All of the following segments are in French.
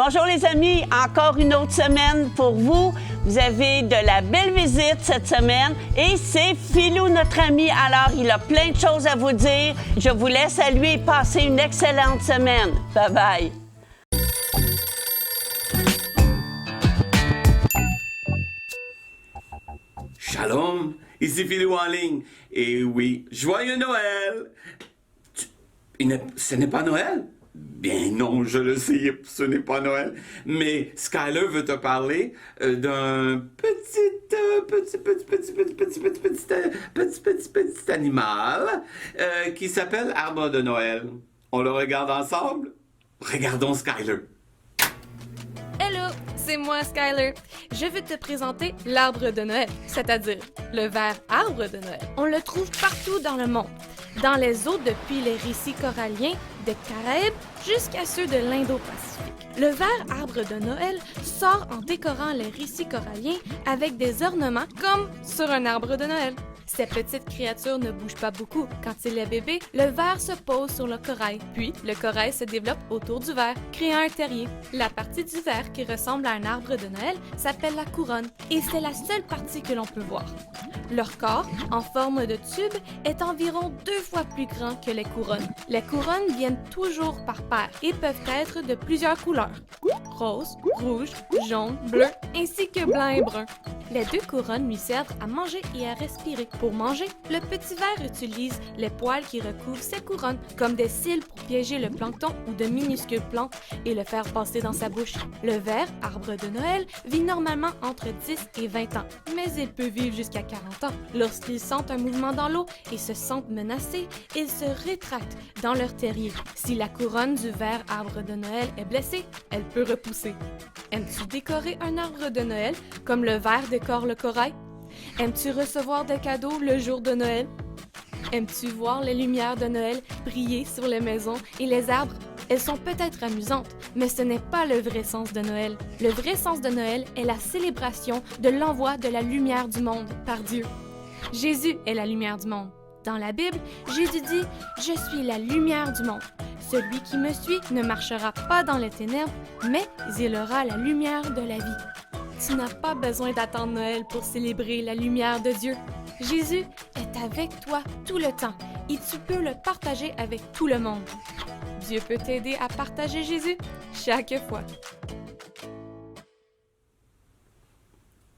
Bonjour les amis, encore une autre semaine pour vous. Vous avez de la belle visite cette semaine et c'est Philou, notre ami. Alors, il a plein de choses à vous dire. Je vous laisse à lui et passer une excellente semaine. Bye bye. Shalom, ici Philou en ligne. Et oui, joyeux Noël! Ce n'est pas Noël? Bien non, je le sais, ce n'est pas Noël. Mais Skyler veut te parler d'un petit animal qui s'appelle Arbre de Noël. On le regarde ensemble? Regardons Skyler. Hello, c'est moi Skyler. Je vais te présenter l'arbre de Noël, c'est-à-dire le ver arbre de Noël. On le trouve partout dans le monde, dans les eaux depuis les récits coralliens des Caraïbes jusqu'à ceux de l'Indo-Pacifique. Le ver arbre de Noël sort en décorant les récits coralliens avec des ornements comme sur un arbre de Noël. Ces petites créatures ne bougent pas beaucoup. Quand il est bébé, le ver se pose sur le corail, puis le corail se développe autour du ver, créant un terrier. La partie du ver qui ressemble à un arbre de Noël s'appelle la couronne, et c'est la seule partie que l'on peut voir. Leur corps, en forme de tube, est environ 2 fois plus grand que les couronnes. Les couronnes viennent toujours par paires et peuvent être de plusieurs couleurs: rose, rouge, jaune, bleu, ainsi que blanc et brun. Les 2 couronnes lui servent à manger et à respirer. Pour manger, le petit ver utilise les poils qui recouvrent ses couronnes comme des cils pour piéger le plancton ou de minuscules plantes et le faire passer dans sa bouche. Le ver, arbre de Noël, vit normalement entre 10 et 20 ans, mais il peut vivre jusqu'à 40 ans. Lorsqu'ils sentent un mouvement dans l'eau et se sentent menacés, ils se rétractent dans leur terrier. Si la couronne du ver, arbre de Noël, est blessée, elle peut repousser. Aimes-tu décorer un arbre de Noël comme le ver décore le corail? Aimes-tu recevoir des cadeaux le jour de Noël? Aimes-tu voir les lumières de Noël briller sur les maisons et les arbres? Elles sont peut-être amusantes, mais ce n'est pas le vrai sens de Noël. Le vrai sens de Noël est la célébration de l'envoi de la lumière du monde par Dieu. Jésus est la lumière du monde. Dans la Bible, Jésus dit « Je suis la lumière du monde. Celui qui me suit ne marchera pas dans les ténèbres, mais il aura la lumière de la vie. » Tu n'as pas besoin d'attendre Noël pour célébrer la lumière de Dieu. Jésus est avec toi tout le temps et tu peux le partager avec tout le monde. Dieu peut t'aider à partager Jésus chaque fois.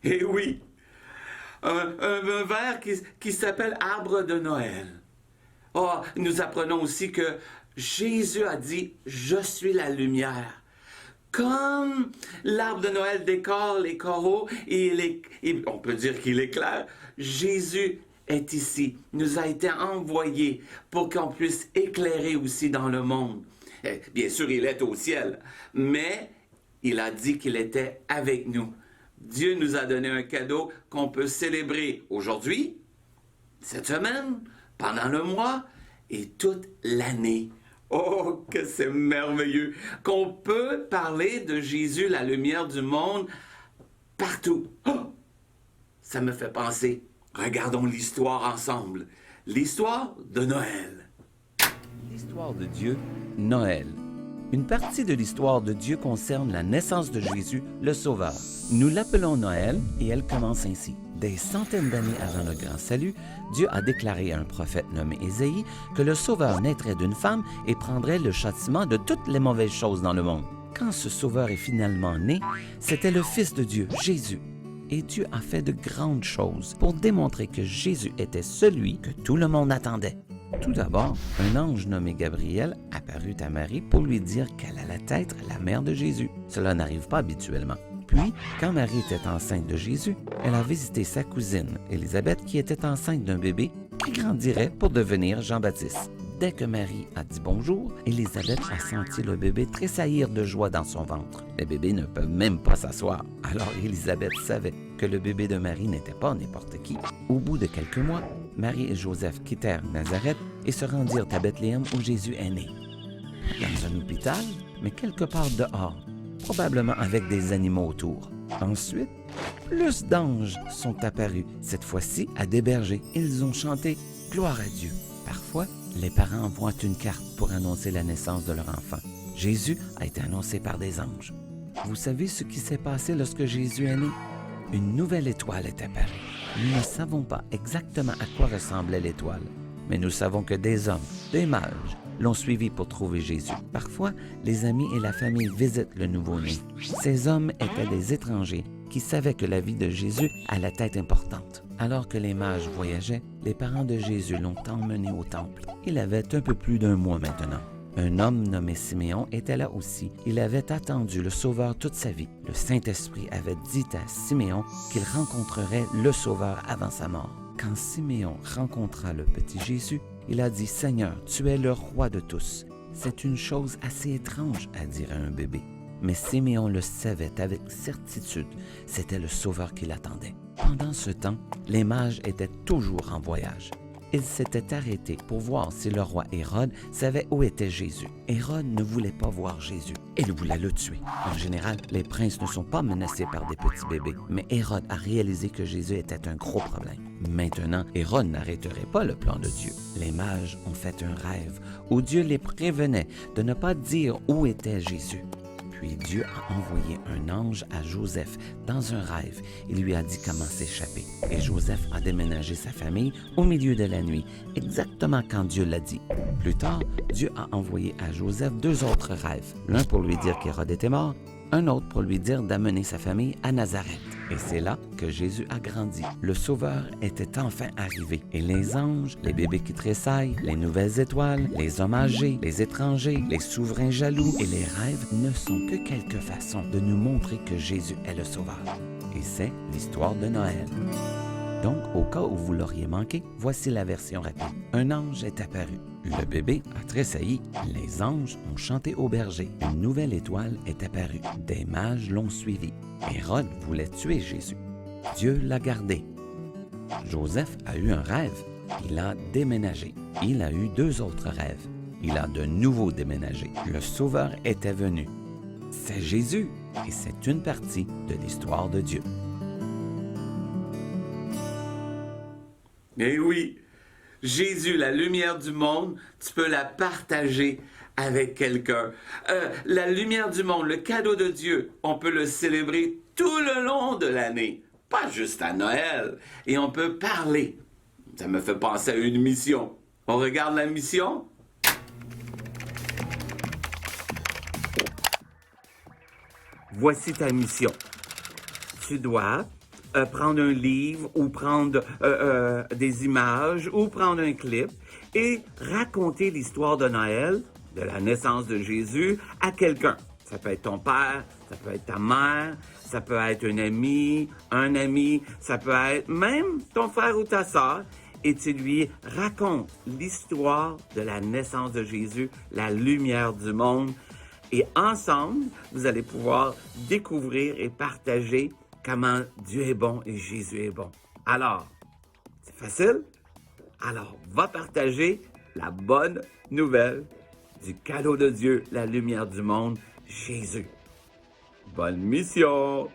Eh oui, un ver qui s'appelle Arbre de Noël. Oh, nous apprenons aussi que Jésus a dit « Je suis la lumière ». Comme l'arbre de Noël décore les coraux et on peut dire qu'il éclaire, Jésus est ici, nous a été envoyé pour qu'on puisse éclairer aussi dans le monde. Bien sûr, il est au ciel, mais il a dit qu'il était avec nous. Dieu nous a donné un cadeau qu'on peut célébrer aujourd'hui, cette semaine, pendant le mois et toute l'année. Oh, que c'est merveilleux qu'on peut parler de Jésus, la lumière du monde, partout. Oh, ça me fait penser. Regardons l'histoire ensemble. L'histoire de Noël. L'histoire de Dieu, Noël. Une partie de l'histoire de Dieu concerne la naissance de Jésus, le Sauveur. Nous l'appelons Noël et elle commence ainsi. Des centaines d'années avant le grand salut, Dieu a déclaré à un prophète nommé Ésaïe que le Sauveur naîtrait d'une femme et prendrait le châtiment de toutes les mauvaises choses dans le monde. Quand ce Sauveur est finalement né, c'était le Fils de Dieu, Jésus. Et Dieu a fait de grandes choses pour démontrer que Jésus était celui que tout le monde attendait. Tout d'abord, un ange nommé Gabriel apparut à Marie pour lui dire qu'elle allait être la mère de Jésus. Cela n'arrive pas habituellement. Puis, quand Marie était enceinte de Jésus, elle a visité sa cousine, Élisabeth, qui était enceinte d'un bébé qui grandirait pour devenir Jean-Baptiste. Dès que Marie a dit bonjour, Élisabeth a senti le bébé tressaillir de joie dans son ventre. Les bébés ne peuvent même pas s'asseoir. Alors Élisabeth savait que le bébé de Marie n'était pas n'importe qui. Au bout de quelques mois, Marie et Joseph quittèrent Nazareth et se rendirent à Bethléem où Jésus est né. Dans un hôpital, mais quelque part dehors, probablement avec des animaux autour. Ensuite, plus d'anges sont apparus, cette fois-ci à des bergers. Ils ont chanté « Gloire à Dieu ». Parfois, les parents envoient une carte pour annoncer la naissance de leur enfant. Jésus a été annoncé par des anges. Vous savez ce qui s'est passé lorsque Jésus est né? Une nouvelle étoile est apparue. Nous ne savons pas exactement à quoi ressemblait l'étoile, mais nous savons que des hommes, des mages, l'ont suivi pour trouver Jésus. Parfois, les amis et la famille visitent le nouveau-né. Ces hommes étaient des étrangers qui savaient que la vie de Jésus allait être importante. Alors que les mages voyageaient, les parents de Jésus l'ont emmené au temple. Il avait un peu plus d'1 mois maintenant. Un homme nommé Siméon était là aussi. Il avait attendu le Sauveur toute sa vie. Le Saint-Esprit avait dit à Siméon qu'il rencontrerait le Sauveur avant sa mort. Quand Siméon rencontra le petit Jésus, il a dit « Seigneur, tu es le roi de tous ». C'est une chose assez étrange à dire à un bébé. Mais Siméon le savait avec certitude, c'était le Sauveur qui l'attendait. Pendant ce temps, les mages étaient toujours en voyage. Ils s'étaient arrêtés pour voir si le roi Hérode savait où était Jésus. Hérode ne voulait pas voir Jésus. Il voulait le tuer. En général, les princes ne sont pas menacés par des petits bébés, mais Hérode a réalisé que Jésus était un gros problème. Maintenant, Hérode n'arrêterait pas le plan de Dieu. Les mages ont fait un rêve où Dieu les prévenait de ne pas dire où était Jésus. Puis Dieu a envoyé un ange à Joseph dans un rêve. Il lui a dit comment s'échapper. Et Joseph a déménagé sa famille au milieu de la nuit, exactement quand Dieu l'a dit. Plus tard, Dieu a envoyé à Joseph 2 autres rêves. L'un pour lui dire qu'Hérode était mort, un autre pour lui dire d'amener sa famille à Nazareth. Et c'est là que Jésus a grandi. Le Sauveur était enfin arrivé. Et les anges, les bébés qui tressaillent, les nouvelles étoiles, les hommes âgés, les étrangers, les souverains jaloux et les rêves ne sont que quelques façons de nous montrer que Jésus est le Sauveur. Et c'est l'histoire de Noël. Donc, au cas où vous l'auriez manqué, voici la version rapide. Un ange est apparu. Le bébé a tressailli. Les anges ont chanté au berger. Une nouvelle étoile est apparue. Des mages l'ont suivi. Hérode voulait tuer Jésus. Dieu l'a gardé. Joseph a eu un rêve. Il a déménagé. Il a eu 2 autres rêves. Il a de nouveau déménagé. Le Sauveur était venu. C'est Jésus et c'est une partie de l'histoire de Dieu. Eh oui, Jésus, la lumière du monde, tu peux la partager avec quelqu'un. La lumière du monde, le cadeau de Dieu, on peut le célébrer tout le long de l'année, pas juste à Noël. Et on peut parler. Ça me fait penser à une mission. On regarde la mission? Voici ta mission. Tu dois prendre un livre ou prendre des images ou prendre un clip et raconter l'histoire de Noël, de la naissance de Jésus, à quelqu'un. Ça peut être ton père, ça peut être ta mère, ça peut être un ami, ça peut être même ton frère ou ta sœur. Et tu lui racontes l'histoire de la naissance de Jésus, la lumière du monde. Et ensemble, vous allez pouvoir découvrir et partager comment Dieu est bon et Jésus est bon. Alors, c'est facile? Alors, va partager la bonne nouvelle du cadeau de Dieu, la lumière du monde, Jésus. Bonne mission!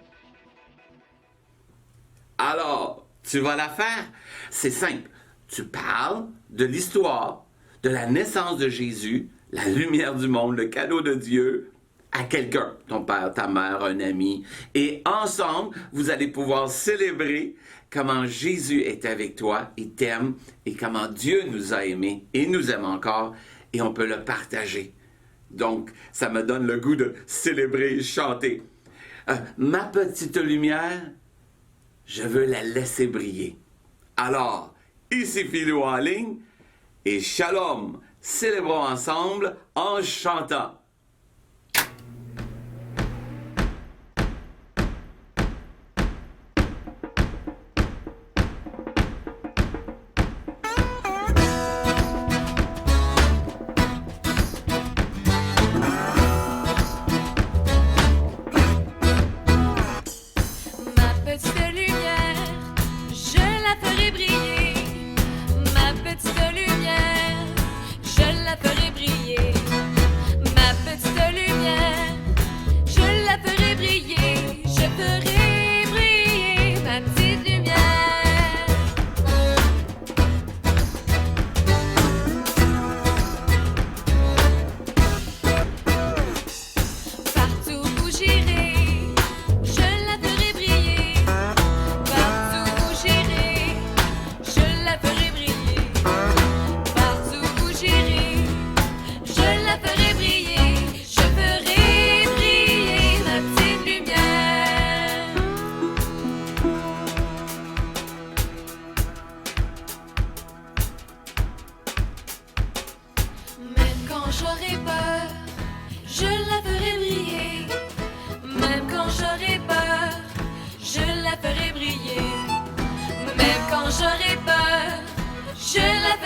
Alors, tu vas la faire? C'est simple. Tu parles de l'histoire, de la naissance de Jésus, la lumière du monde, le cadeau de Dieu, à quelqu'un, ton père, ta mère, un ami. Et ensemble, vous allez pouvoir célébrer comment Jésus est avec toi, il t'aime, et comment Dieu nous a aimés et nous aime encore, et on peut le partager. Donc, ça me donne le goût de célébrer et chanter. Ma petite lumière, je veux la laisser briller. Alors, ici Philo en ligne, et shalom, célébrons ensemble en chantant. Partout où j'irai,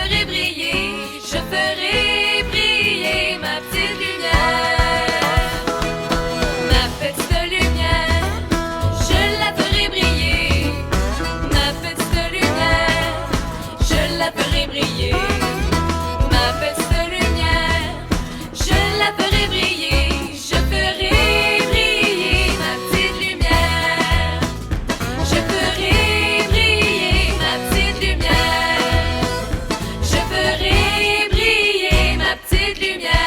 ferai briller, je ferai briller ma petite lumière. Ma petite lumière, je la ferai briller. Ma petite lumière, je la ferai briller. Ma petite lumière, je la ferai briller. Je ferai briller ma petite lumière. Je ferai briller ma petite lumière. Je ferai briller ma petite lumière.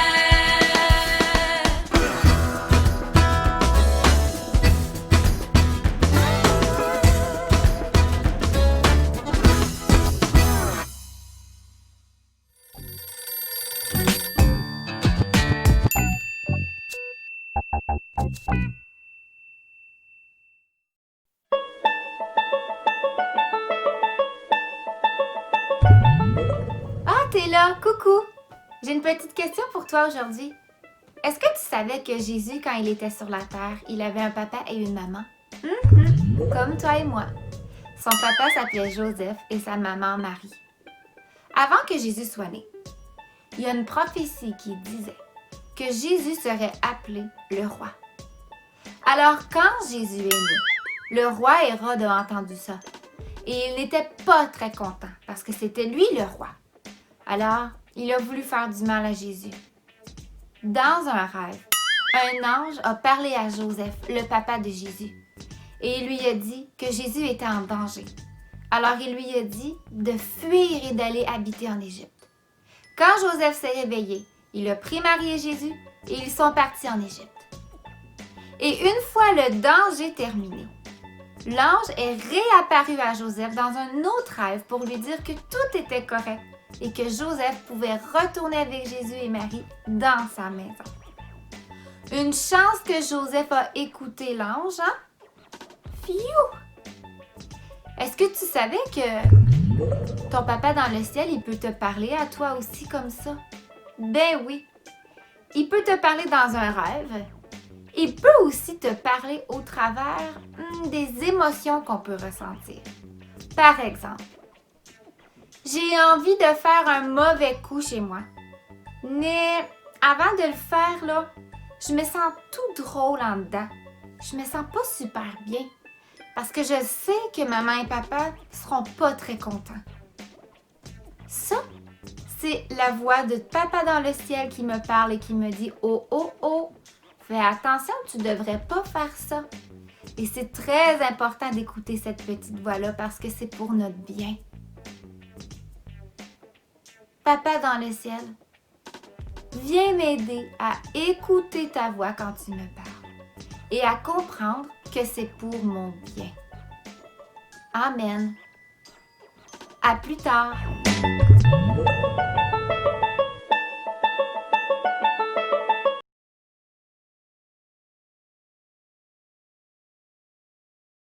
Ah, t'es là! Coucou! J'ai une petite question pour toi aujourd'hui. Est-ce que tu savais que Jésus, quand il était sur la terre, il avait un papa et une maman? Comme toi et moi. Son papa s'appelait Joseph et sa maman Marie. Avant que Jésus soit né, il y a une prophétie qui disait que Jésus serait appelé le roi. Alors, quand Jésus est né, le roi Hérode a entendu ça. Et il n'était pas très content parce que c'était lui le roi. Alors, il a voulu faire du mal à Jésus. Dans un rêve, un ange a parlé à Joseph, le papa de Jésus, et il lui a dit que Jésus était en danger. Alors il lui a dit de fuir et d'aller habiter en Égypte. Quand Joseph s'est réveillé, il a pris Marie et Jésus et ils sont partis en Égypte. Et une fois le danger terminé, l'ange est réapparu à Joseph dans un autre rêve pour lui dire que tout était correct et que Joseph pouvait retourner avec Jésus et Marie dans sa maison. Une chance que Joseph a écouté l'ange, hein? Fiou! Est-ce que tu savais que ton papa dans le ciel, il peut te parler à toi aussi comme ça? Ben oui! Il peut te parler dans un rêve. Il peut aussi te parler au travers des émotions qu'on peut ressentir. Par exemple, j'ai envie de faire un mauvais coup chez moi. Mais avant de le faire, là, je me sens tout drôle en dedans. Je me sens pas super bien. Parce que je sais que maman et papa seront pas très contents. Ça, c'est la voix de papa dans le ciel qui me parle et qui me dit « Oh, oh, oh, fais attention, tu devrais pas faire ça. » Et c'est très important d'écouter cette petite voix-là parce que c'est pour notre bien. Papa dans le ciel, viens m'aider à écouter ta voix quand tu me parles et à comprendre que c'est pour mon bien. Amen. À plus tard.